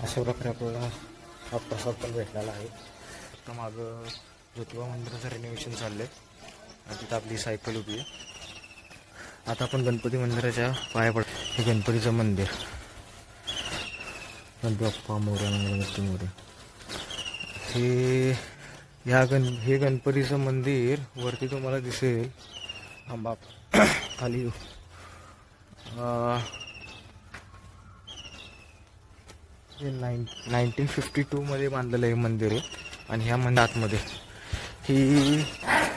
अशा प्रकारे आपल्याला हा प्रसाद पण भेटलेला आहे. आता मागं ज्योतिबा मंदिराचं रिनोव्हेशन चाललं आहे आणि तिथं आपली सायकल उभी आहे. आता आपण गणपती मंदिराच्या पाया पड. हे गणपतीचं मंदिर. गणपती बाप्पा मोरया मंगलमूर्ती मोरया. हे गणपतीचं मंदिर वरती तुम्हाला दिसेल. बाप खाली 1952 मध्ये बांधलेलं हे मंदिर आहे. आणि ह्या आतमध्ये ही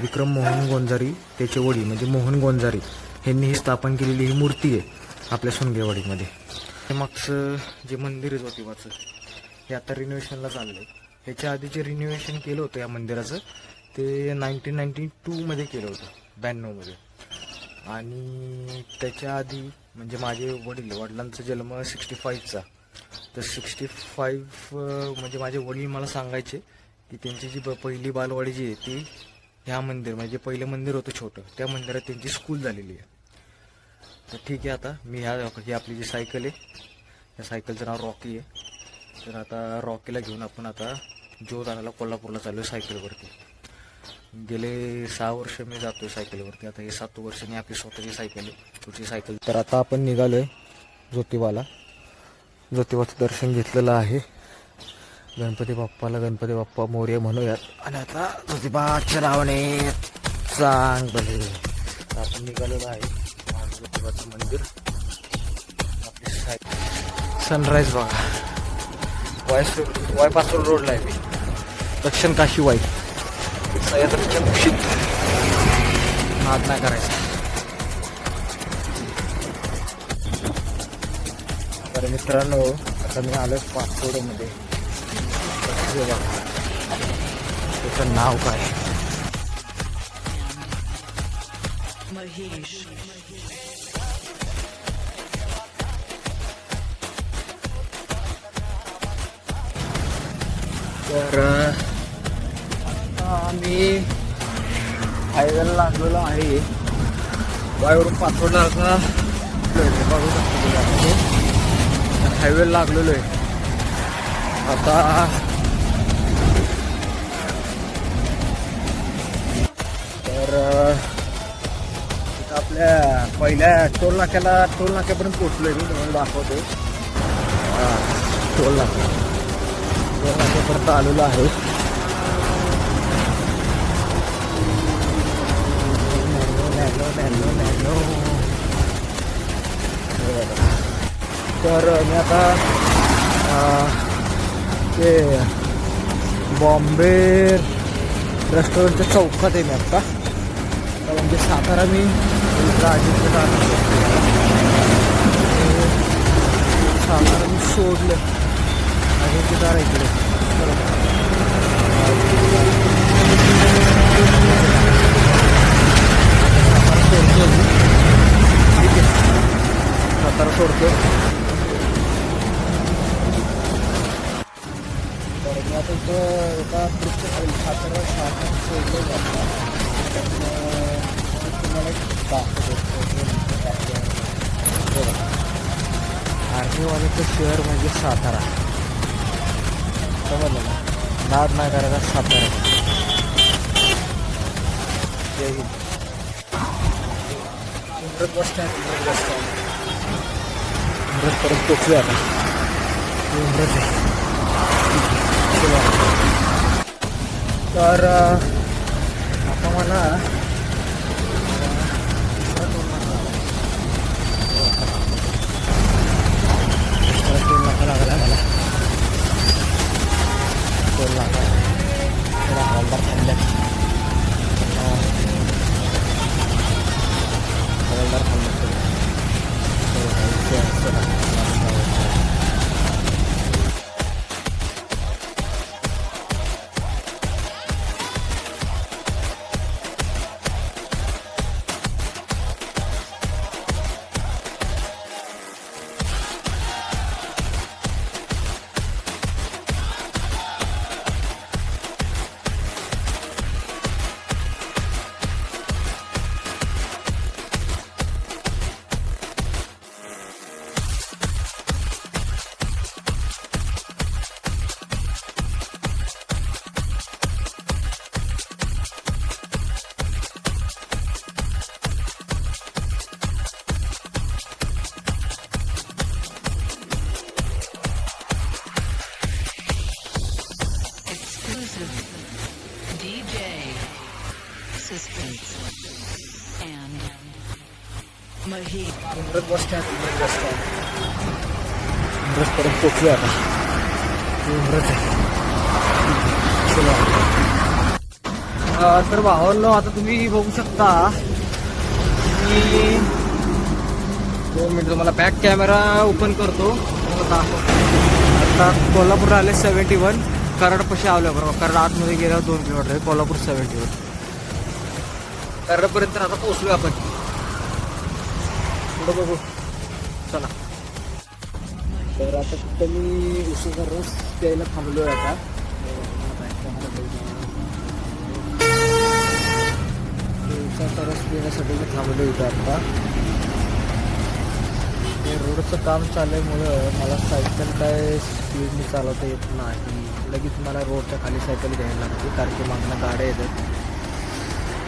विक्रम मोहन गोंजारी त्याचे वडील म्हणजे मोहन गोंजारी यांनी ही स्थापन केलेली ही मूर्ती आहे आपल्या सोनगेवाडीमध्ये. हे मागचं जे मंदिर आहे ज्योतिबाचं हे आता रिनोव्हेशनला चाललं आहे. ह्याच्या आधी जे रिनोव्हेशन केलं होतं या मंदिराचं ते 1992 मध्ये केलं होतं 92 मध्ये. आणि त्याच्या आधी म्हणजे माझे वडिलांचा जन्म 65चा. तर 65 म्हणजे माझे वडील मला सांगायचे की त्यांची जी पहिली बालवाडी जी आहे ती ह्या मंदिर म्हणजे पहिलं मंदिर होतं छोटं त्या मंदिरात त्यांची स्कूल झालेली आहे. तर ठीक आहे. आता मी ही आपली जी सायकल आहे त्या सायकलचं नाव रॉकी आहे. तर आता रॉकीला घेऊन आपण आता जोधानाला कोल्हापूरला चाललो आहे सायकलवरती. गेले 6 वर्ष मी जातोय सायकलवरती. आता हे 7 वर्षांनी आपली स्वतःची सायकल आहे पुढची सायकल. तर आता आपण निघालो आहे ज्योतिबाला. ज्योतिबाचं दर्शन घेतलेलं आहे. गणपती बाप्पा मोरया म्हणूयात. आणि आता ज्योतिबाच्या नावाने चांगले आपण निघालेलं आहे ज्योतिबाचं मंदिर. आपली सायकल सनराईज बघा. वाय पासून रोडला आहे मी. दक्षिण काशी वाई सह्याद्रीच्या कुशीत नाद नाही करायचा. तर मित्रांनो आता मी आलो पाचोडमध्ये. त्याचं नाव काय तर आम्ही हायवेला लागलेलो आहे. वायवरून पाचोडला आता हायवेला लागलेलो आहे. आता तर आपल्या पहिल्या टोल नाक्यापर्यंत पोहोचलोय. मी तुम्हाला दाखवतो. टोल नाक्यापर्यंत आलेलो आहे. तर मी आता ते बॉम्बे रेस्टॉरंटच्या चौकात आहे मी आत्ता. म्हणजे सातारा मी सातारा मी सोडलं अजिंक्यतारा इकडे. सातारा सोडतो. तर मी आता इथं एका ट्रिपचं सातारा सोडलं जातं. तुम्हाला आर्मीवाल्याचं शहर म्हणजे सातारा. समजलं ना. नाद नाही करायचा सातारा. जय हिंद. बस स्टँड परत पोचलो आता. तर आता मला लागला मला टोल नाका हवालदार थांबल्यात. हवालदार थांबल्यात. उमरत बस स्टँड उमरतपर्यंत पोचलो आता. उमरत आहे. चला. तर भावांनो आता तुम्ही बघू शकता की 2 मिनिट तुम्हाला बॅक कॅमेरा ओपन करतो. आता कोल्हापूरला आले 71. कराडपाशी आलो बरोबर. कराड आतमध्ये गेल्यावर 2 किलोमीटर आहे. कोल्हापूर 71. कराडपर्यंत आता पोहोचलो आपण. पुढं बघू. चला. तर आता तिथं मी उसाचा रस प्यायला थांबलोय आता. उसाचा रस पिण्यासाठी मी थांबलो इथं आता. ते रोडचं काम चालल्यामुळं मला सायकल काय स्पीडने चालवता येत नाही. लगेच मला रोडच्या खाली सायकल घ्यायला लागते कारण की मागणं गाड्या येतात.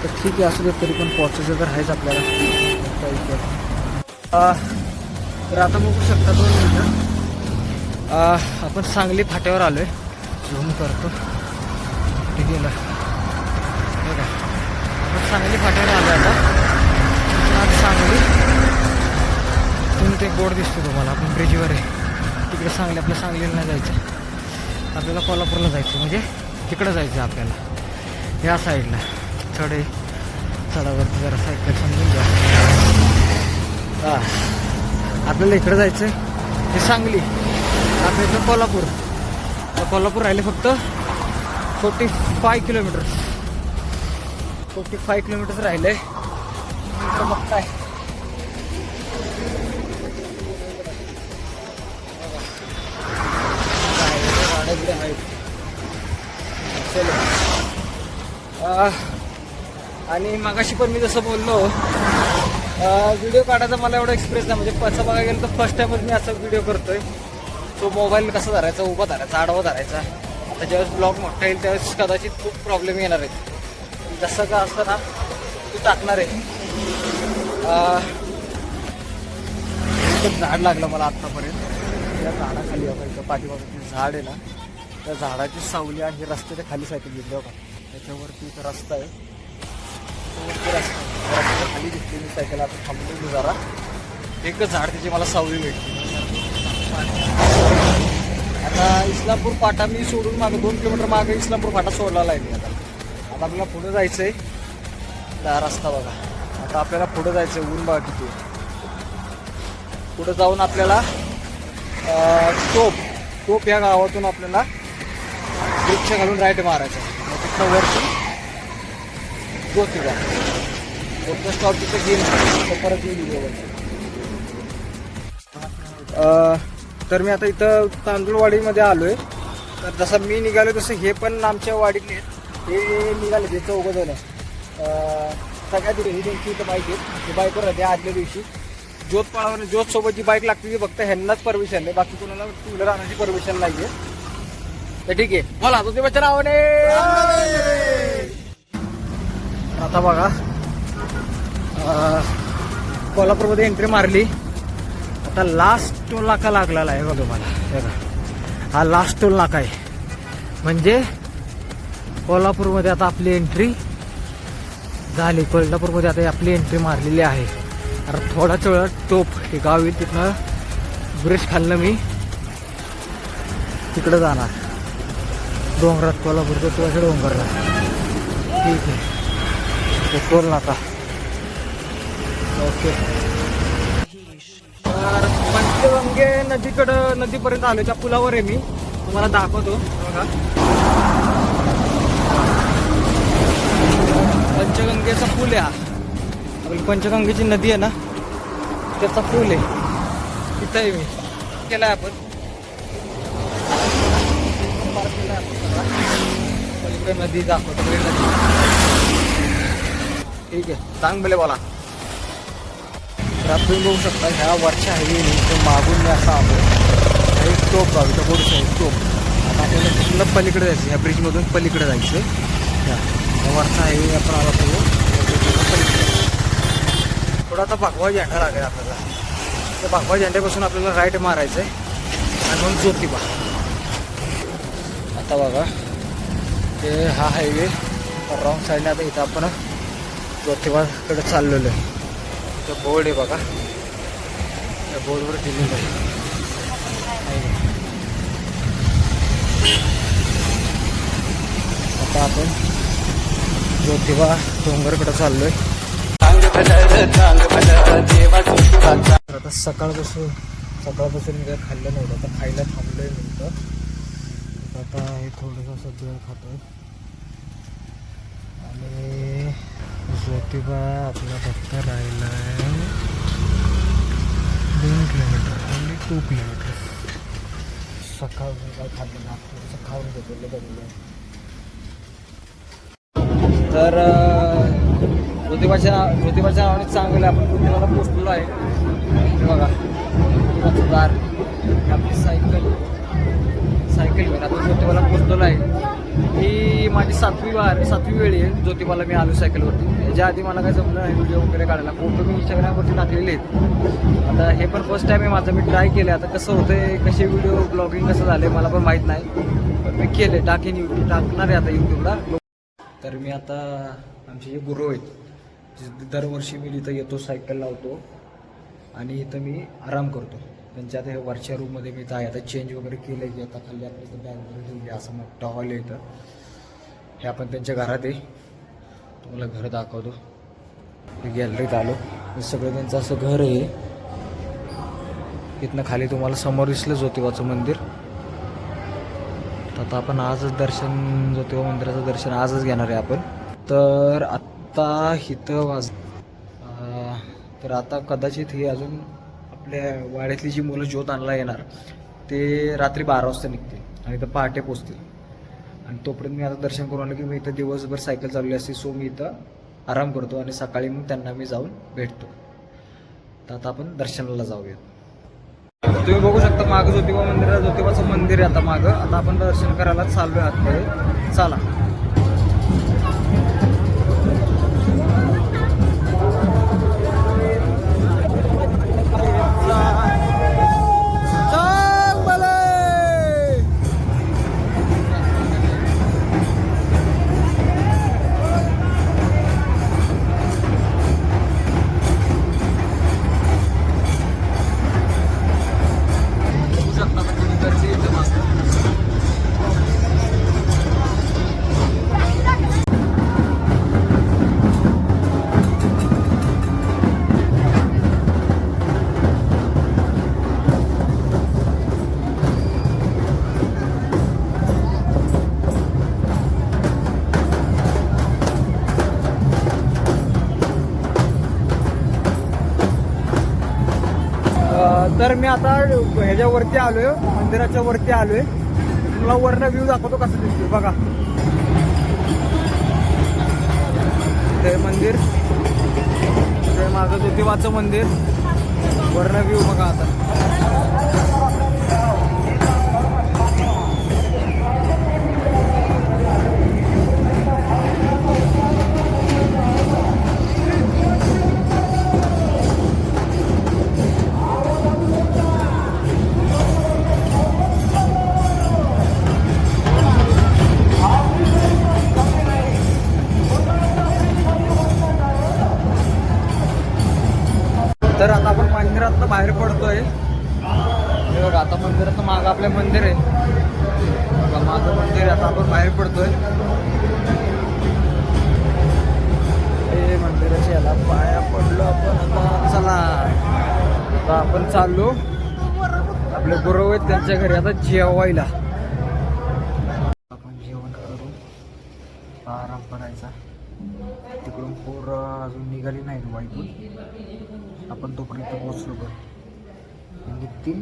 तर ठीक आहे असू दे तरी पण पोचायचं तर आहेच आपल्याला. तर आता बघू शकता 2 मिनिटं आपण सांगली फाट्यावर आलो आहे. झूम करतो. ठीक आहे ना. बघा आपण सांगली फाट्यावर आलो आता. सांगली ते बोर्ड दिसतो तुम्हाला. आपण ब्रिजवर आहे तिकडे सांगली. आपल्या सांगलीला नाही जायचं. आपल्याला कोल्हापूरला जायचं म्हणजे तिकडं जायचं आपल्याला ह्या साईडला. चढावरती जरा सायकल समजून घ्या. आपल्याला इकडं जायचं आहे हे सांगली. आपल्या इथं कोल्हापूर राहिले फक्त 45 किलोमीटर. 45 किलोमीटर राहिले. मग काय आणि मगाशी पण मी जसं बोललो व्हिडिओ काढायचा मला एवढा एक्सपिरियन्स नाही. म्हणजे असं बघायला गेलं तर फर्स्ट टाइमच मी असा व्हिडिओ करतोय. तो मोबाईल कसा धरायचा, उभा धरायचा, आडवा धरायचा. आता ज्यावेळेस ब्लॉग मोठा येईल त्यावेळेस कदाचित खूप प्रॉब्लेम येणार आहेत. जसं का असतं ना तू टाकणार आहे. झाड लागलं मला आत्तापर्यंत. त्या झाडाखाली बघा पाठीमागं झाड आहे ना त्या झाडाची सावली आणि रस्त्याच्या खाली सायकल घेतली बघा. त्याच्यावरती इथं रस्ता आहे. रस्त्याच्या खाली घेतली मी सायकल. आता थांबलो मी जरा. एकच झाड त्याची मला सावली भेटली. आता इस्लामपूर फाटा मी सोडून मागं 2 किलोमीटर मागे इस्लामपूर फाटा सोडलेला आहे मी आता. आपल्याला पुढे जायचं आहे. हा रस्ता बघा. आता आपल्याला पुढे जायचं आहे. ऊन बघा किती. पुढे जाऊन आपल्याला टोप या गावातून आपल्याला रिक्षा घालून राईट मारायचं. तिथं वरती ज्योतिबा स्टॉप तिथं घेऊन परत येईल. तर मी आता इथं तांदूळवाडीमध्ये आलो आहे. तर जसं मी निघालो तसं हे पण आमच्या वाडीतले हे निघाले. ते 4 जण सगळ्यात ही त्यांची इथं बाईक आहे. ते बाईकवर राहते. आदल्या दिवशी ज्योत पळावर ज्योतसोबत जी बाईक लागते ती फक्त ह्यांनाच परमिशन आहे. बाकी कोणाला 2 व्हीलर आणायची परमिशन नाही आहे. तर ठीक आहे. बोला तुझे बच्चा नावाने. आता बघा कोल्हापूरमध्ये एंट्री मारली. आता लास्ट टोल नाका लागलेला आहे बघा तुम्हाला. बघा हा लास्ट टोल नाका आहे. म्हणजे कोल्हापूरमध्ये आता आपली एंट्री झाली. कोल्हापूरमध्ये आता आपली एंट्री मारलेली आहे. आता थोड्याच वेळात टोप हे गाव येईल. तिथनं ब्रिज खाल्लं मी तिकडं जाणार डोंगरात. कोल्हापूरचं तुझ्या डोंगरला. ठीक आहे. टोल नाका. ओके. तर पंचगंगे नदीपर्यंत आलो. त्या पुलावर आहे मी. तुम्हाला दाखवतो बघा. पंचगंगेचा पूल आहे. आपली पंचगंगेची नदी आहे ना त्याचा पूल आहे. तिथं आहे मी. केलाय आपण. नदी दाखवतो. ठीक आहे. सांग भले बोला. तर तुम्ही बघू शकता ह्या वरच्या हायवे मागून मी असा आलो. एक टोप गाव इथं बोडूचं आहे टोप. आता आपल्याला तिथून पलीकडे जायचं. ह्या ब्रिजमधून पलीकडे जायचं. वरचा हायवे आपण आला पाहिजे. थोडा आता भगवा झेंडा लागेल आपल्याला. त्या भगवा झेंड्यापासून आपल्याला राईट मारायचं आहे आणि मग ज्योतिबा. आता बघा ते हा हायवे रॉंग साईडने. आता इथं आपण ज्योतिबाकडे चाललेलो आहे. तो बोर्ड आहे बघा, त्या बोर्डवर दिलेलं आहे. आता आपण ज्योतिबा डोंगरकडे चाललोय. आता सकाळपासून मी काय खाल्लं नव्हतं, आता खायला थांबलोय नंतर. आता हे थोडंसं असं बेळ खातोय. आणि ज्योतिबा आपला फक्त राहिला आहे 2 किलोमीटर, ओन्ली 2 किलोमीटर. सकाळ काय खाल्लं ना, थोडंसं खाऊन घेतलं बघलं. तर ज्योतिबाच्या नावाने चांगलं आपण ज्योतिबाला पोचलेलो आहे. हे बघा ज्योतिबाचं दार, आपली सायकल घेऊन आता ज्योतिबाला पोचलेलो आहे. ही माझी 7वी वेळी आहे ज्योतिबाला मी आलो सायकलवरती. याच्या आधी मला काय जमलं नाही व्हिडिओ वगैरे काढायला. फोटो मी इंस्टाग्रामवरती टाकलेले आहेत. आता हे पण फर्स्ट टाईम आहे माझं, मी ट्राय केलं. आता कसं होतंय, कसे व्हिडिओ ब्लॉगिंग कसं झालं मला पण माहीत नाही, पण मी केले, टाकणार आहे आता यूट्यूबला. तर मी आता आमचे जे गुरु आहेत, दरवर्षी मी इथं येतो, सायकल लावतो आणि इथं मी आराम करतो. त्यांच्या आता हे वरच्या रूममध्ये मी इथं आहे. आता चेंज वगैरे केलं की आता खाली आपल्या इथं बॅग वगैरे ठेवली. असं मोठा हॉल आहे इथं. हे आपण त्यांच्या घरात आहे, तुम्हाला घर दाखवतो. गॅलरीत आलो, हे सगळं त्यांचं असं घर आहे. इथनं खाली तुम्हाला समोर दिसलं ज्योतिबाचं मंदिर. आता आपण आजच ज्योतिबा मंदिराचं दर्शन आजच घेणार आहे आपण. तर आत्ता इथं तर आता कदाचित ही अजून आपल्या वाड्यातली जी मुलं ज्योत आणला येणार ते रात्री 12 वाजता निघतील आणि इथं पहाटे पोचतील. आणि तोपर्यंत मी आता दर्शन करून आलो की मी इथं दिवसभर सायकल चालवली असते. सो मी इथं आराम करतो आणि सकाळी मग त्यांना मी जाऊन भेटतो. तर आता आपण दर्शनाला जाऊया. तुम्ही बघू शकता मागं ज्योतिबाचं मंदिर आहे. आता मागं आता आपण दर्शन करायला चाललोय आतमध्ये. चला. तर मी आता ह्याच्यावरती आलोय, मंदिराच्या वरती आलोय. तुला वरनं व्ह्यू दाखवतो कसं दिसतोय बघा. ते मंदिर, ते माझं ज्योतिबाचं मंदिर, वरनं व्ह्यू बघा आता. तर आता आपण मंदिरातनं बाहेर पडतोय. हे बघा आता मंदिरातनं मागं आपलं मंदिर आहे बघा, माझं मंदिर आहे. आता आपण बाहेर पडतोय. हे मंदिराच्या याला पाया पडलो आपण. आता चला, आता आपण चाललो आपले गुरु आहेत त्यांच्या घरी आता जेवायला. आपण जेवण करू, आराम करायचा. तिकडून पोरं अजून निघाली नाहीत वाईटून. आपण तोपर्यंत पोचलो बघ, निघतील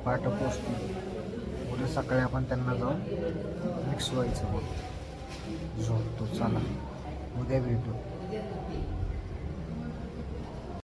पाठ पोचतील. उद्या सकाळी आपण त्यांना जाऊन मिक्स व्हायचं बघ, झोपतो. चला उद्या भेटू.